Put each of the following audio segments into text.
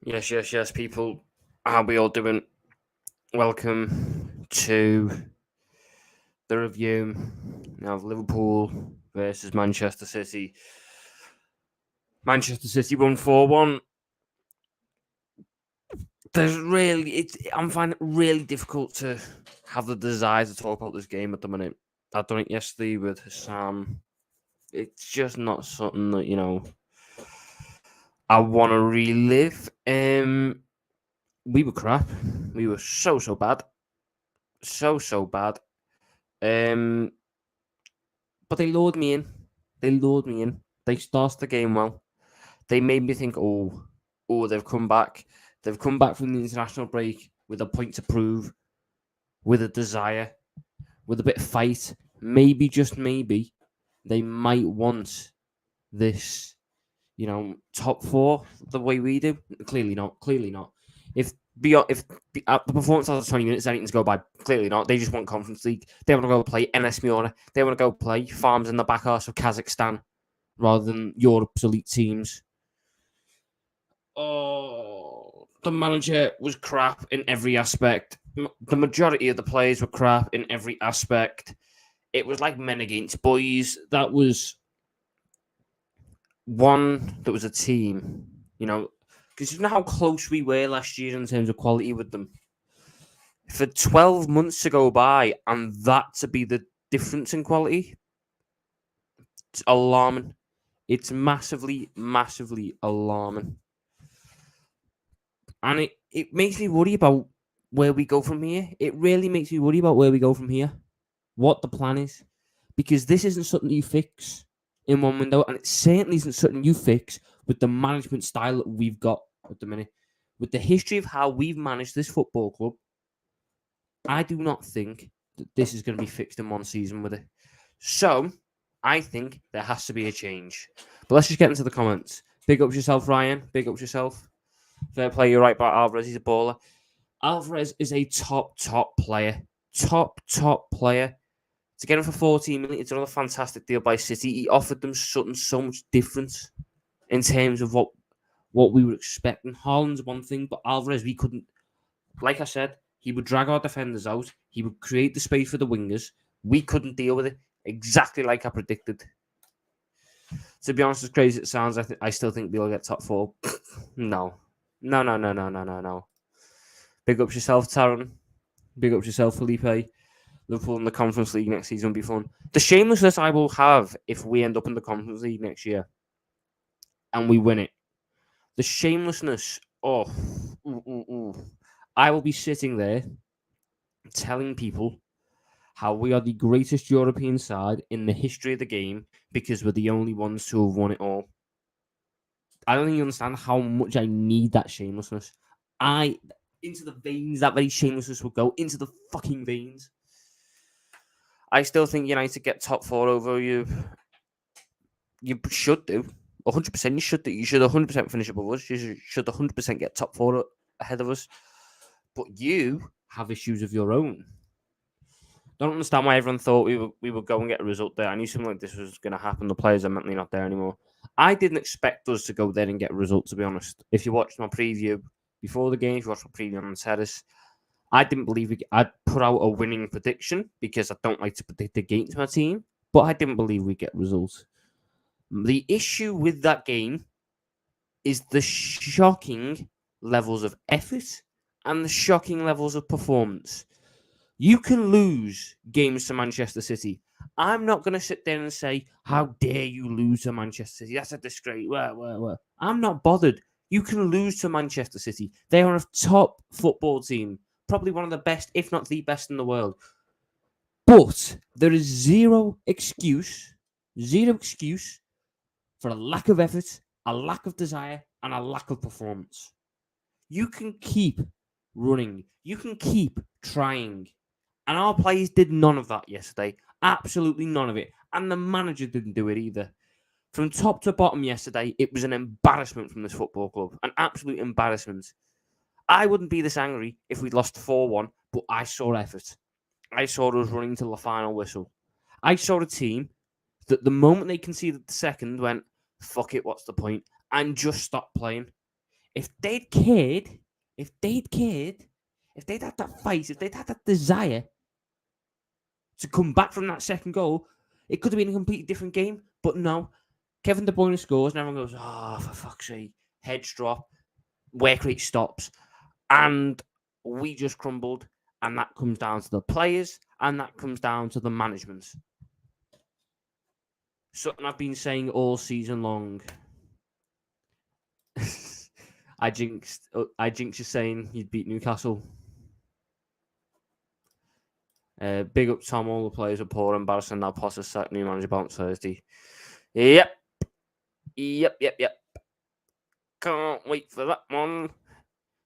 Yes, people. How we all doing? Welcome to the review of Liverpool versus Manchester City. Manchester City won 4-1. I'm finding it really difficult to have the desire to talk about this game at the minute. I've done it yesterday with Sam. It's just not something that I want to relive. We were crap. We were so bad, so bad. But they lured me in. They started the game well. They made me think, they've come back. They've come back from the international break with a point to prove, with a desire, with a bit of fight. Maybe, just maybe, they might want this, top four the way we do. Clearly not. If at the performance after 20 minutes, anything's go by. Clearly not. They just want Conference League. They want to go play NS Miona. They want to go play farms in the back arse of Kazakhstan rather than Europe's elite teams. Oh, the manager was crap in every aspect. The majority of the players were crap in every aspect. It was like men against boys. That was a team, because you know how close we were last year in terms of quality with them. For 12 months to go by and that to be the difference in quality, it's alarming. It's massively alarming. And it makes me worry about where we go from here. It really makes me worry about where we go from here. What the plan is. Because this isn't something you fix in one window. And it certainly isn't something you fix with the management style that we've got at the minute. With the history of how we've managed this football club, I do not think that this is going to be fixed in one season with it. So, I think there has to be a change. But let's just get into the comments. Big up yourself, Ryan. Big up yourself. Fair play, you're right about Alvarez. He's a baller. Alvarez is a top player. Top player. To get him for 14 million, it's another fantastic deal by City. He offered them something so much different in terms of what we were expecting. Haaland's one thing, but Alvarez, we couldn't. Like I said, he would drag our defenders out. He would create the space for the wingers. We couldn't deal with it. Exactly like I predicted. To be honest, as crazy as it sounds, I still think we'll get top four. No. Big up yourself, Taron. Big up yourself, Felipe. Liverpool in the Conference League next season will be fun. The shamelessness I will have if we end up in the Conference League next year and we win it. The shamelessness. I will be sitting there telling people how we are the greatest European side in the history of the game because we're the only ones to have won it all. I don't think you understand how much I need that shamelessness. Into the veins, that very shamelessness will go into the fucking veins. I still think United get top four over you. You should do. 100% you should do. You should 100% finish above us. You should 100% get top four ahead of us. But you have issues of your own. Don't understand why everyone thought we would go and get a result there. I knew something like this was going to happen. The players are mentally not there anymore. I didn't expect us to go there and get a result, to be honest. If you watched my preview before the game, if you watched my preview on the terrace, I didn't believe I'd put out a winning prediction because I don't like to predict against my team, but I didn't believe we'd get results. The issue with that game is the shocking levels of effort and the shocking levels of performance. You can lose games to Manchester City. I'm not going to sit there and say, how dare you lose to Manchester City? That's a disgrace. Well. I'm not bothered. You can lose to Manchester City. They are a top football team. Probably one of the best, if not the best in the world. But there is zero excuse for a lack of effort, a lack of desire, and a lack of performance. You can keep running. You can keep trying. And our players did none of that yesterday. Absolutely none of it. And the manager didn't do it either. From top to bottom yesterday, it was an embarrassment from this football club. An absolute embarrassment. I wouldn't be this angry if we'd lost 4-1, but I saw effort. I saw us running till the final whistle. I saw a team that the moment they conceded the second went, fuck it, what's the point? And just stopped playing. If they'd cared, if they'd had that fight, if they'd had that desire to come back from that second goal, it could have been a completely different game. But no, Kevin De Bruyne scores, and everyone goes, "Oh, for fuck's sake!" Heads drop, work rate stops, and we just crumbled. And that comes down to the players, and that comes down to the management. Something I've been saying all season long. I jinxed you saying you'd beat Newcastle. Big up Tom, all the players are poor, embarrassing. Now Potter's sacked, new manager bounce Thursday. Yep. Can't wait for that one.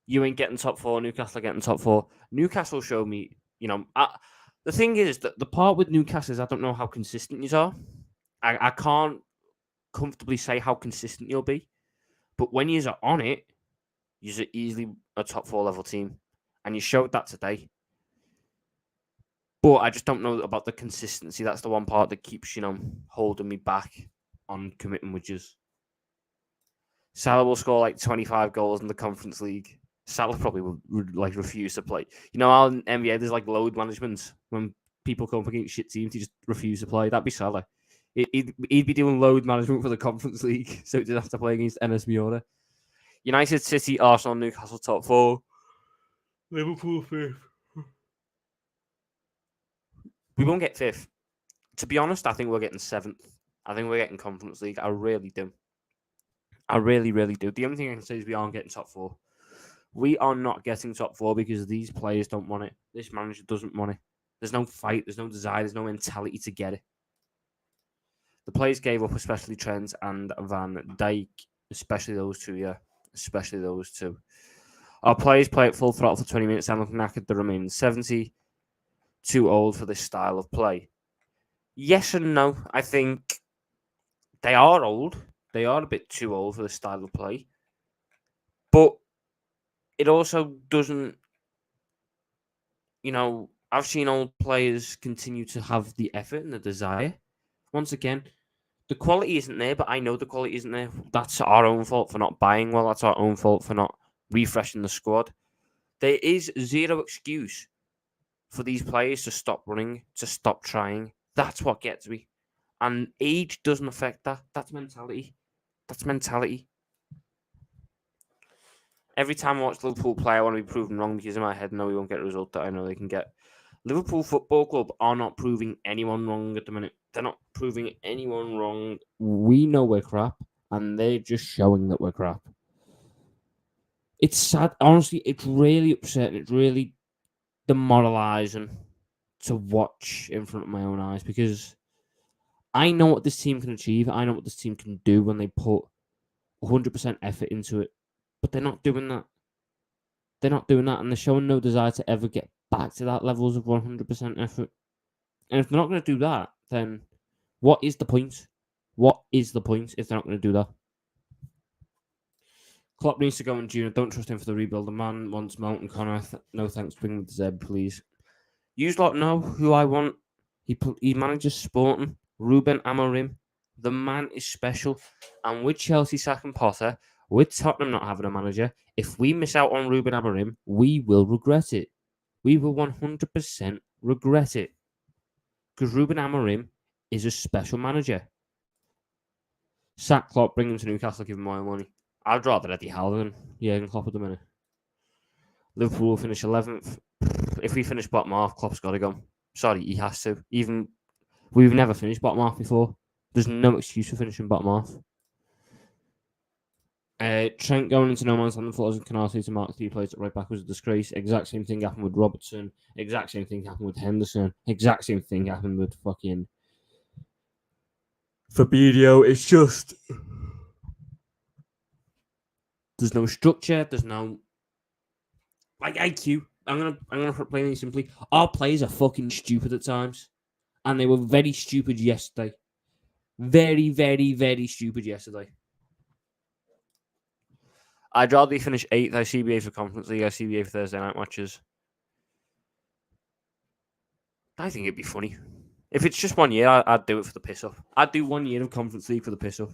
You ain't getting top four. Newcastle are getting top four. Newcastle showed me, the thing is that the part with Newcastle is I don't know how consistent you are. I can't comfortably say how consistent you'll be. But when you're on it, you're easily a top four level team. And you showed that today. But I just don't know about the consistency. That's the one part that keeps, holding me back on committing with yous. Salah will score like 25 goals in the Conference League. Salah probably would like refuse to play. You know how in NBA there's like load management when people come up against shit teams, he just refuse to play. That'd be Salah. He'd be doing load management for the Conference League, so he didn't have to play against Enes Miura. United, City, Arsenal, Newcastle top four. Liverpool fifth. We won't get fifth. To be honest, I think we're getting seventh. I think we're getting Conference League. I really do. I really, really do. The only thing I can say is we aren't getting top four. We are not getting top four because these players don't want it. This manager doesn't want it. There's no fight. There's no desire. There's no mentality to get it. The players gave up, especially Trent and Van Dijk. Especially those two, yeah. Especially those two. Our players play at full throttle for 20 minutes and look knackered the remaining 70. Too old for this style of play. Yes and no. I think they are old. They are a bit too old for this style of play. But it also doesn't, I've seen old players continue to have the effort and the desire. Once again, the quality isn't there, but I know the quality isn't there. That's our own fault for not buying well. That's our own fault for not refreshing the squad. There is zero excuse for these players to stop running, to stop trying. That's what gets me. And age doesn't affect that. That's mentality. Every time I watch Liverpool play, I want to be proven wrong because in my head, no, we won't get a result that I know they can get. Liverpool Football Club are not proving anyone wrong at the minute. They're not proving anyone wrong. We know we're crap, and they're just showing that we're crap. It's sad. Honestly, it's really upsetting. It's really demoralising to watch in front of my own eyes because I know what this team can achieve. I know what this team can do when they put 100% effort into it. But they're not doing that. And they're showing no desire to ever get back to that levels of 100% effort. And if they're not going to do that, then what is the point? What is the point if they're not going to do that? Klopp needs to go in June. Don't trust him for the rebuild. The man wants Mount and Connor. No thanks. Bring with Zeb, please. You lot know who I want. He manages Sporting. Ruben Amorim. The man is special. And with Chelsea sacking Potter, with Tottenham not having a manager, if we miss out on Ruben Amorim, we will regret it. We will 100% regret it. Because Ruben Amorim is a special manager. Sack Klopp, bring him to Newcastle, give him more money. I'd rather Eddie Howe than Jurgen Klopp at the minute. Liverpool will finish 11th. If we finish bottom half, Klopp's got to go. Sorry, he has to. We've never finished bottom half before. There's no excuse for finishing bottom half. Trent going into no man's land, Flores and Canati to mark 3 plays at right back was a disgrace. Exact same thing happened with Robertson. Exact same thing happened with Henderson. Exact same thing happened with fucking Fabinho. It's just there's no structure. There's no IQ. I'm gonna put plainly simply. Our players are fucking stupid at times, and they were very stupid yesterday. Very, very, very stupid yesterday. I'd rather finish 8th ICBA for Conference League, ICBA for Thursday night matches. I think it'd be funny. If it's just 1 year, I'd do it for the piss off. I'd do 1 year of Conference League for the piss off.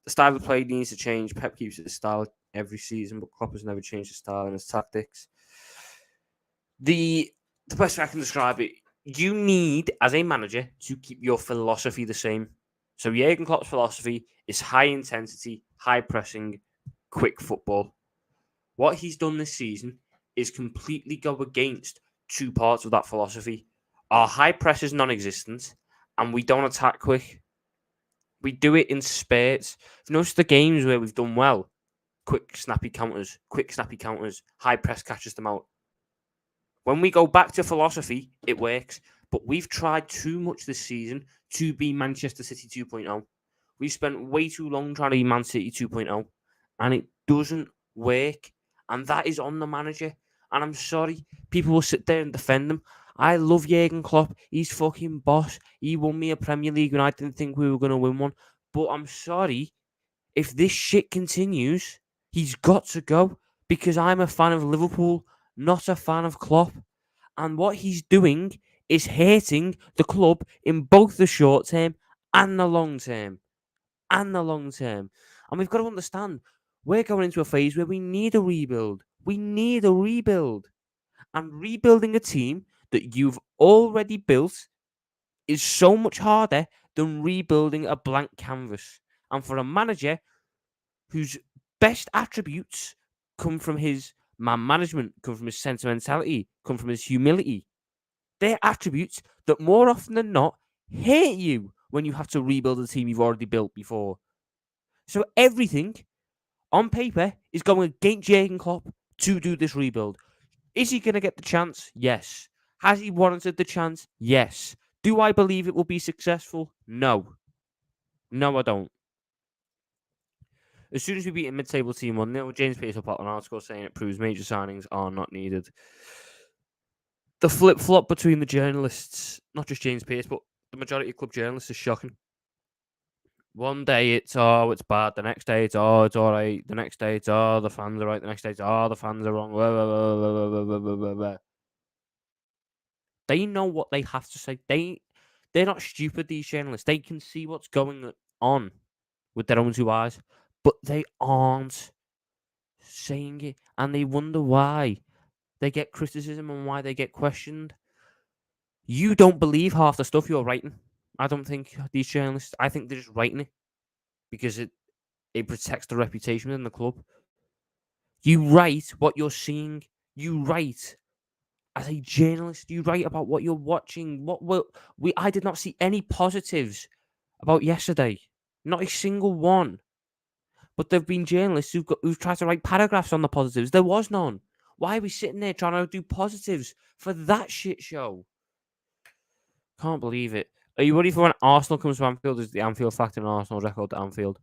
The style of play needs to change. Pep keeps his style. every season, but Klopp has never changed his style and his tactics. The best way I can describe it, you need, as a manager, to keep your philosophy the same. So Jurgen Klopp's philosophy is high intensity, high pressing, quick football. What he's done this season is completely go against two parts of that philosophy. Our high press is non-existent, and we don't attack quick. We do it in spurts. If you notice the games where we've done well, quick, snappy counters, high press catches them out. When we go back to philosophy, it works. But we've tried too much this season to be Manchester City 2.0. We've spent way too long trying to be Man City 2.0, and it doesn't work. And that is on the manager. And I'm sorry, people will sit there and defend him. I love Jurgen Klopp. He's fucking boss. He won me a Premier League when I didn't think we were going to win one. But I'm sorry, if this shit continues, he's got to go because I'm a fan of Liverpool, not a fan of Klopp. And what he's doing is hurting the club in both the short term and the long term. And we've got to understand, we're going into a phase where we need a rebuild. We need a rebuild. And rebuilding a team that you've already built is so much harder than rebuilding a blank canvas. And for a manager whose best attributes come from his man management, come from his sentimentality, come from his humility, they're attributes that more often than not hate you when you have to rebuild a team you've already built before. So everything on paper is going against Jurgen Klopp to do this rebuild. Is he going to get the chance? Yes. Has he warranted the chance? Yes. Do I believe it will be successful? No. No, I don't. As soon as we beat a mid-table team 1-0, James Pearce will put an article saying it proves major signings are not needed. The flip-flop between the journalists, not just James Pearce, but the majority of club journalists, is shocking. One day it's bad. The next day it's all right. The next day it's the fans are right. The next day it's the fans are wrong. They know what they have to say. They're not stupid, these journalists. They can see what's going on with their own two eyes, but they aren't saying it, and they wonder why they get criticism and why they get questioned. You don't believe half the stuff you're writing. I don't think these journalists. I think they're just writing it because it protects the reputation within the club. You write what you're seeing. You write as a journalist. You write about what you're watching. I did not see any positives about yesterday. Not a single one. But there have been journalists who've tried to write paragraphs on the positives. There was none. Why are we sitting there trying to do positives for that shit show? Can't believe it. Are you ready for when Arsenal comes to Anfield? Is the Anfield factor in Arsenal's record to Anfield?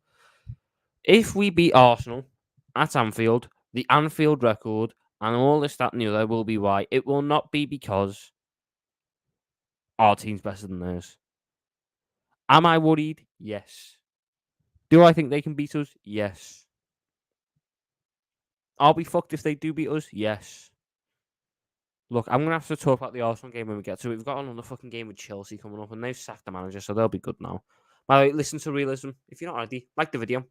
If we beat Arsenal at Anfield, the Anfield record and all this, that, and the other will be why. It will not be because our team's better than theirs. Am I worried? Yes. Do I think they can beat us? Yes. Are we fucked if they do beat us? Yes. Look, I'm going to have to talk about the Arsenal game when we get to it. We've got another fucking game with Chelsea coming up, and they've sacked the manager, so they'll be good now. By the way, listen to Realism. If you're not already, like the video.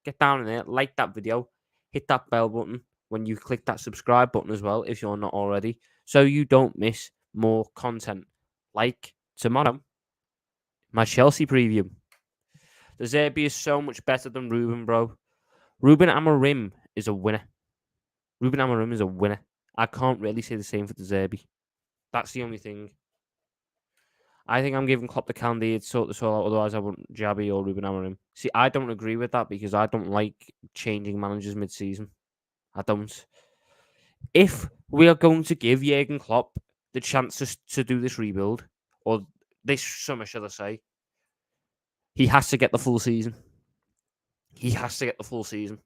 Get down in there, like that video. Hit that bell button when you click that subscribe button as well, if you're not already, so you don't miss more content. Like tomorrow, my Chelsea preview. The Zerbi is so much better than Ruben, bro. Ruben Amorim is a winner. Ruben Amorim is a winner. I can't really say the same for the Zerbi. That's the only thing. I think I'm giving Klopp the candy to sort this all out. Otherwise, I wouldn't Jabby or Ruben Amorim. See, I don't agree with that because I don't like changing managers mid-season. I don't. If we are going to give Jurgen Klopp the chance to do this rebuild, or this summer, shall I say, he has to get the full season. He has to get the full season.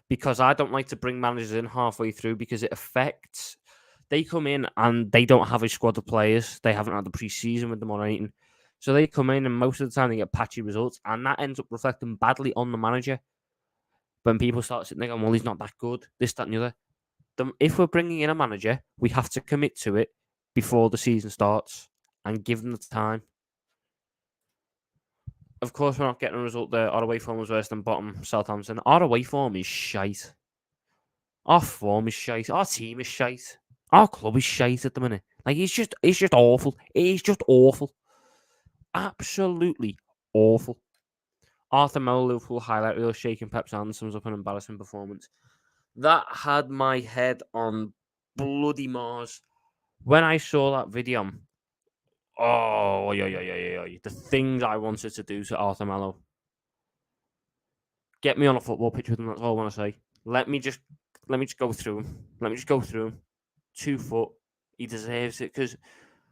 Because I don't like to bring managers in halfway through because it affects. They come in and they don't have a squad of players. They haven't had the pre-season with them or anything. So they come in and most of the time they get patchy results, and that ends up reflecting badly on the manager. When people start sitting there going, well, he's not that good, this, that, and the other. If we're bringing in a manager, we have to commit to it before the season starts and give them the time. Of course, we're not getting a result there. Our away form was worse than bottom Southampton. Our away form is shite. Our form is shite. Our team is shite. Our club is shite at the minute. Like it's just awful. It's just awful. Absolutely awful. Arthur Melo Liverpool highlight reel shaking Pep sums up an embarrassing performance. That had my head on bloody Mars. When I saw that video, oh, yeah. The things I wanted to do to Arthur Melo. Get me on a football pitch with him, that's all I want to say. Let me just go through him. 2 foot. He deserves it because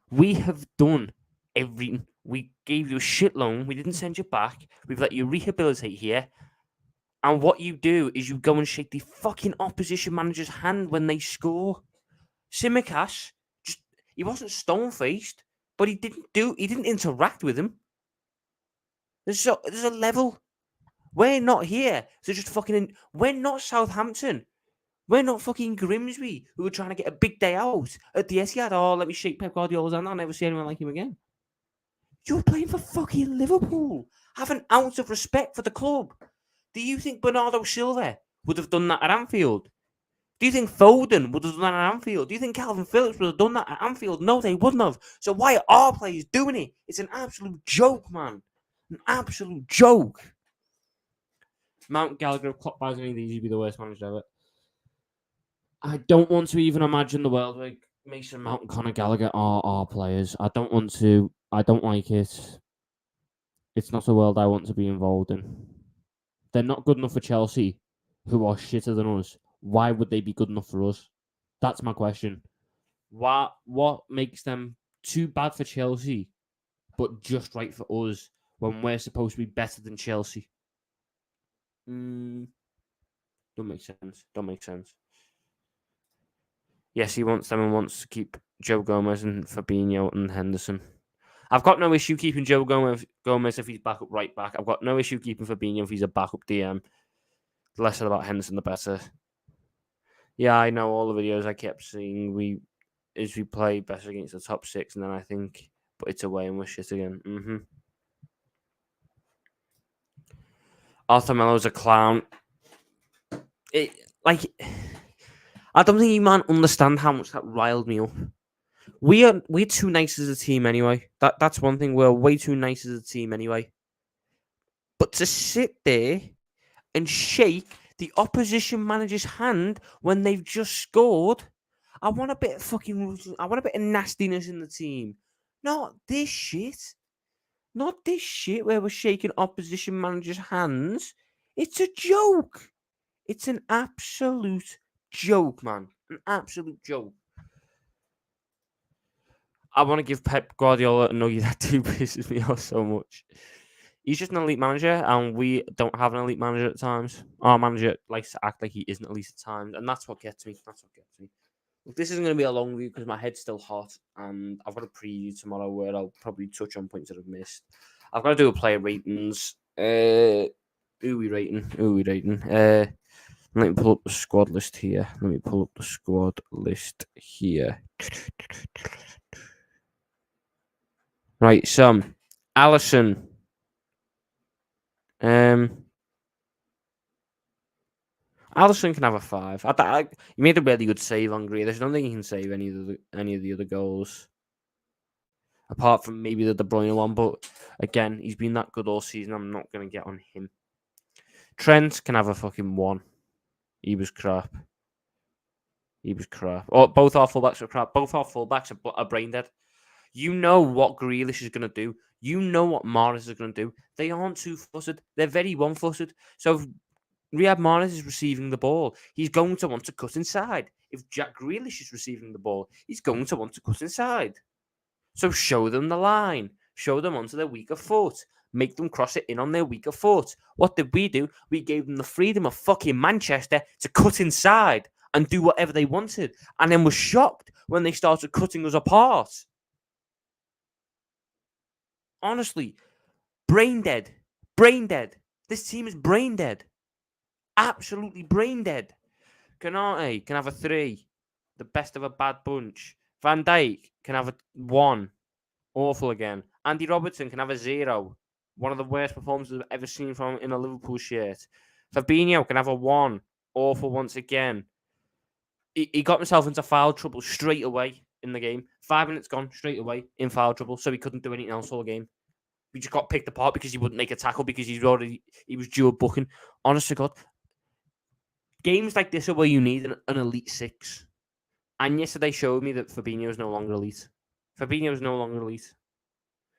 we have done everything. We gave you a shit loan. We didn't send you back. We've let you rehabilitate here. And what you do is you go and shake the fucking opposition manager's hand when they score. Simicast, he wasn't stone faced, but he didn't interact with him. There's a level. We're not here. So just fucking we're not Southampton. We're not fucking Grimsby, who are trying to get a big day out at the Etihad. Oh, let me shake Pep Guardiola's hand. I'll never see anyone like him again. You're playing for fucking Liverpool. Have an ounce of respect for the club. Do you think Bernardo Silva would have done that at Anfield? Do you think Foden would have done that at Anfield? Do you think Calvin Phillips would have done that at Anfield? No, they wouldn't have. So why are our players doing it? It's an absolute joke, man. An absolute joke. Mount Gallagher, clock buys any of these, he'd be the worst manager ever. I don't want to even imagine the world where Mason Mount and Conor Gallagher are our players. I don't want to. I don't like it. It's not a world I want to be involved in. They're not good enough for Chelsea, who are shitter than us. Why would they be good enough for us? That's my question. What makes them too bad for Chelsea, but just right for us when we're supposed to be better than Chelsea? Don't make sense. Yes, he wants them and wants to keep Joe Gomez and Fabinho and Henderson. I've got no issue keeping Joe Gomez if he's backup right back. I've got no issue keeping Fabinho if he's a backup DM. The less said about Henderson, the better. Yeah, I know all the videos I kept seeing. We play better against the top 6, and then I think, but it's away and we're shit again. Arthur Melo's a clown. I don't think you man understand how much that riled me up. We're too nice as a team anyway. That's one thing. We're way too nice as a team anyway. But to sit there and shake the opposition manager's hand when they've just scored, I want a bit of nastiness in the team. Not this shit. Not this shit where we're shaking opposition managers' hands. It's a joke. It's an absolute joke, man. An absolute joke. I want to give Pep Guardiola a nugget that too pisses me off so much. He's just an elite manager, and we don't have an elite manager at times. Our manager likes to act like he isn't elite at times, and that's what gets me. Look, this isn't going to be a long review because my head's still hot, and I've got a preview tomorrow where I'll probably touch on points that I've missed. I've got to do a player ratings. Who we rating? Let me pull up the squad list here. Right, so Alisson. Alisson can have a 5. He made a really good save on Grealish. I don't think he can save any of the other goals, apart from maybe the De Bruyne one. But again, he's been that good all season. I'm not going to get on him. Trent can have a fucking 1. He was crap. Oh, both our fullbacks are crap. Both our fullbacks are brain dead. You know what Grealish is going to do. You know what Mahrez is going to do. They aren't two-footed. They're very one-footed. So if Riyad Mahrez is receiving the ball, he's going to want to cut inside. If Jack Grealish is receiving the ball, he's going to want to cut inside. So show them the line. Show them onto their weaker foot. Make them cross it in on their weaker foot. What did we do? We gave them the freedom of fucking Manchester to cut inside and do whatever they wanted. And then was shocked when they started cutting us apart. Honestly, brain dead. This team is brain dead. Absolutely brain dead. Canate can have a 3. The best of a bad bunch. Van Dijk can have a 1. Awful again. Andy Robertson can have a 0. One of the worst performances I've ever seen from him in a Liverpool shirt. Fabinho can have a 1. Awful once again. He got himself into foul trouble straight away in the game. 5 minutes gone, straight away in foul trouble, so he couldn't do anything else all game. He just got picked apart because he wouldn't make a tackle because he was due a booking. Honest to God, games like this are where you need an elite 6. And yesterday showed me that Fabinho is no longer elite. Fabinho is no longer elite.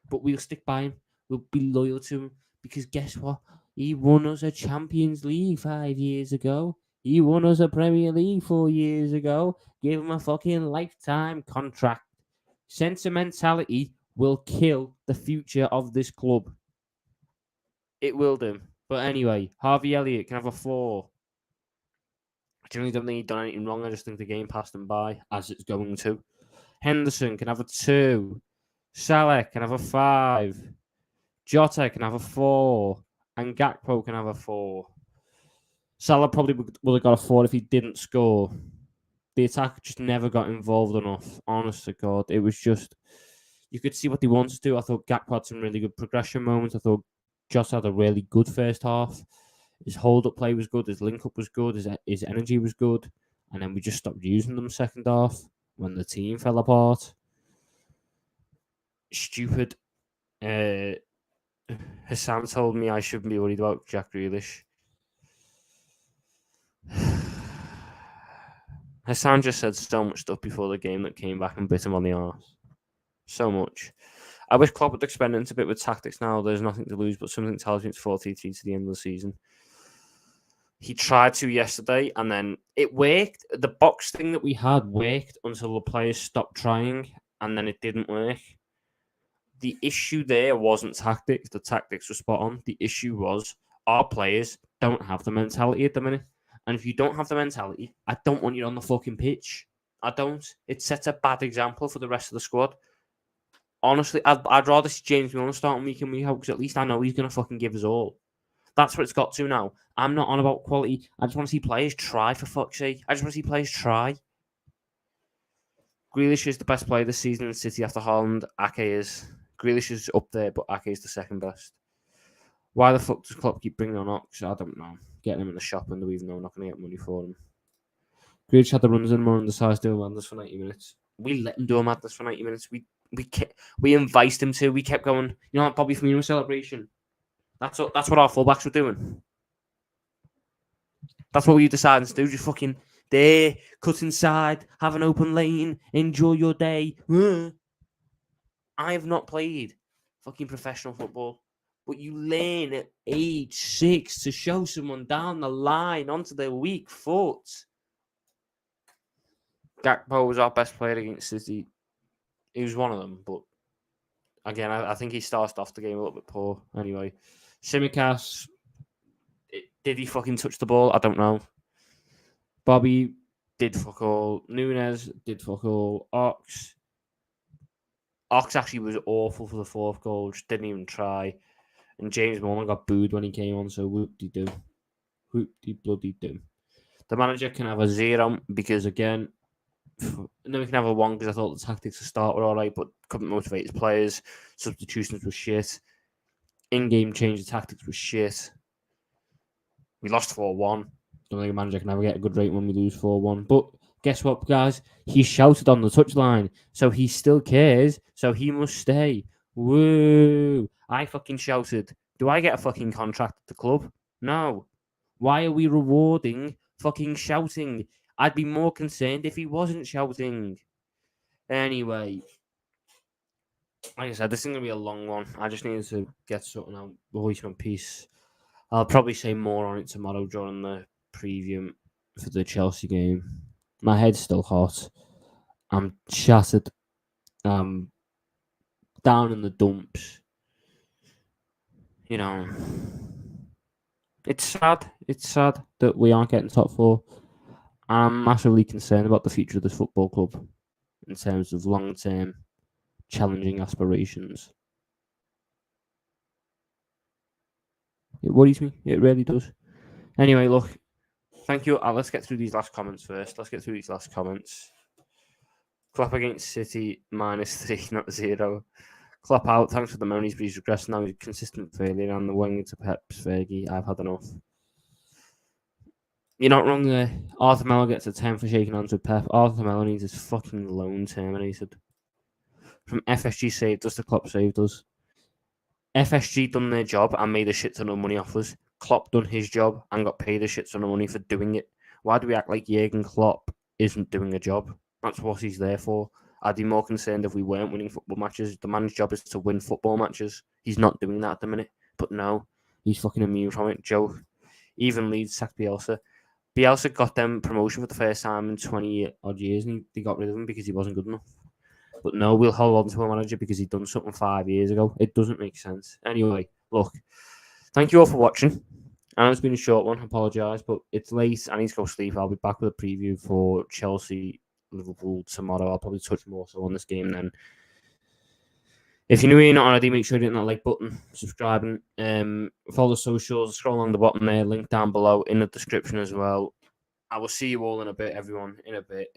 But we'll stick by him. We'll be loyal to him because guess what? He won us a Champions League 5 years ago. He won us a Premier League 4 years ago. Give him a fucking lifetime contract. Sentimentality will kill the future of this club. It will do. But anyway, Harvey Elliott can have a 4. I generally don't think he's done anything wrong. I just think the game passed him by, as it's going to. Henderson can have a 2. Salah can have a 5. Jota can have a 4. And Gakpo can have a 4. Salah probably would have got a 4 if he didn't score. The attack just never got involved enough. Honest to God. It was just... You could see what they wanted to do. I thought Gakpo had some really good progression moments. I thought Jota had a really good first half. His hold-up play was good. His link-up was good. His energy was good. And then we just stopped using them second half when the team fell apart. Stupid. Hassan told me I shouldn't be worried about Jack Grealish. Hassan just said so much stuff before the game that came back and bit him on the arse. So much. I wish Klopp would experiment a bit with tactics now. There's nothing to lose, but something tells me it's 4-3-3 to the end of the season. He tried to yesterday, and then it worked. The box thing that we had worked until the players stopped trying, and then it didn't work. The issue there wasn't tactics. The tactics were spot on. The issue was our players don't have the mentality at the minute. And if you don't have the mentality, I don't want you on the fucking pitch. I don't. It sets a bad example for the rest of the squad. Honestly, I'd rather see James Milner starting week in week out because at least I know he's going to fucking give us all. That's what it's got to now. I'm not on about quality. I just want to see players try, for fuck's sake. I just want to see players try. Grealish is the best player this season in City after Haaland. Ake is. Grealish is up there, but Ake is the second best. Why the fuck does Klopp keep bringing on Ox? I don't know. Getting him in the shop and even though we're not going to get money for him. Grealish had the runs in more undersized doing madness for 90 minutes. We let him do a madness for 90 minutes. We invited him to. We kept going. You know that Bobby Firmino celebration? That's what our fullbacks were doing. That's what we decided to do. Just fucking there, cut inside, have an open lane, enjoy your day. I have not played fucking professional football. But you learn at age 6 to show someone down the line onto their weak foot. Gakpo was our best player against City. He was one of them, but again, I think he started off the game a little bit poor. Anyway, Tsimikas, did he fucking touch the ball? I don't know. Bobby did fuck all. Nunes did fuck all. Ox actually was awful for the 4th goal. Just didn't even try. And James Milner got booed when he came on, so whoop-de-doo. Whoop-de-bloody-doo. The manager can have a 0 because, again, and then we can have a 1 because I thought the tactics to start were all right, but couldn't motivate his players. Substitutions were shit. In-game change of tactics was shit. We lost 4-1. Don't think a manager can ever get a good rate when we lose 4-1. But guess what, guys? He shouted on the touchline, so he still cares, so he must stay. Woo! I fucking shouted. Do I get a fucking contract at the club? No. Why are we rewarding fucking shouting? I'd be more concerned if he wasn't shouting. Anyway, like I said, this is going to be a long one. I just needed to get something out, voice one piece. I'll probably say more on it tomorrow during the preview for the Chelsea game. My head's still hot. I'm shattered. Down in the dumps. You know, it's sad. It's sad that we aren't getting top 4. I'm massively concerned about the future of this football club in terms of long-term challenging aspirations. It worries me. It really does. Anyway, look. Thank you. Let's get through these last comments first. Klopp against City -3, not 0. Klopp out. Thanks for the monies, but he's regressed now. He's consistent failure, and the wing to Pep's Fergie. I've had enough. You're not wrong there. Arthur Melo gets a 10 for shaking hands with Pep. Arthur Melo needs his fucking loan terminated. From FSG saved us to Klopp saved us. FSG done their job and made a shit ton of money off us. Klopp done his job and got paid a shit ton of money for doing it. Why do we act like Jurgen Klopp isn't doing a job? That's what he's there for. I'd be more concerned if we weren't winning football matches. The man's job is to win football matches. He's not doing that at the minute. But no, he's fucking immune from it. Joe, even Leeds sacked Bielsa. Bielsa got them promotion for the first time in 20 odd years, and they got rid of him because he wasn't good enough. But no, we'll hold on to a manager because he'd done something 5 years ago. It doesn't make sense. Anyway, look, thank you all for watching. I know it's been a short one, I apologise, but it's late. I need to go sleep. I'll be back with a preview for Chelsea, Liverpool tomorrow. I'll probably touch more so on this game then. If you're new here, not already, make sure you hit that like button, subscribing, follow the socials, scroll along the bottom there, link down below in the description as well. I will see you all in a bit, everyone. In a bit.